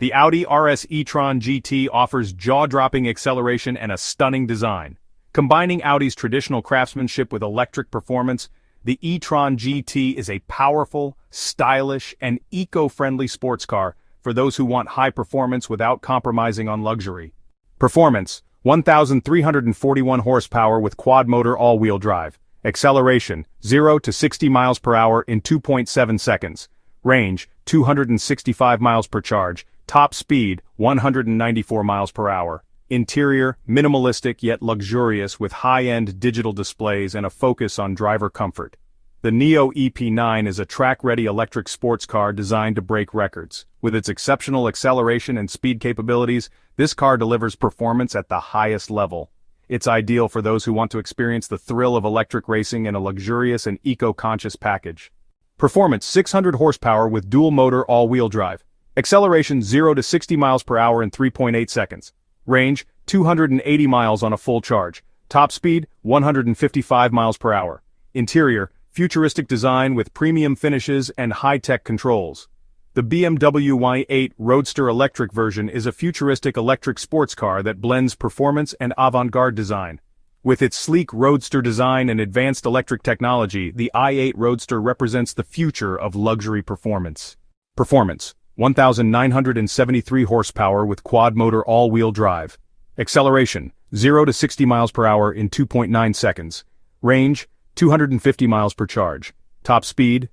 The Audi RS e-tron GT offers jaw-dropping acceleration and a stunning design. Combining Audi's traditional craftsmanship with electric performance, the e-tron GT is a powerful, stylish, and eco-friendly sports car for those who want high performance without compromising on luxury. Performance: 1,341 horsepower with quad-motor all-wheel drive. Acceleration: 0 to 60 miles per hour in 2.7 seconds. Range: 265 miles per charge. Top speed: 194 miles per hour. Interior: minimalistic yet luxurious with high-end digital displays and a focus on driver comfort. The Neo EP9 is a track-ready electric sports car designed to break records. With its exceptional acceleration and speed capabilities, this car delivers performance at the highest level. It's ideal for those who want to experience the thrill of electric racing in a luxurious and eco-conscious package. Performance: 600 horsepower with dual-motor all-wheel drive. Acceleration: 0 to 60 miles per hour in 3.8 seconds. Range: 280 miles on a full charge. Top speed: 155 miles per hour. Interior: futuristic design with premium finishes and high-tech controls. The BMW Y8 Roadster electric version is a futuristic electric sports car that blends performance and avant-garde design. With its sleek Roadster design and advanced electric technology, the i8 Roadster represents the future of luxury performance. Performance: 1,973 horsepower with quad-motor all-wheel drive. Acceleration: 0 to 60 miles per hour in 2.9 seconds. Range: 250 miles per charge. Top speed: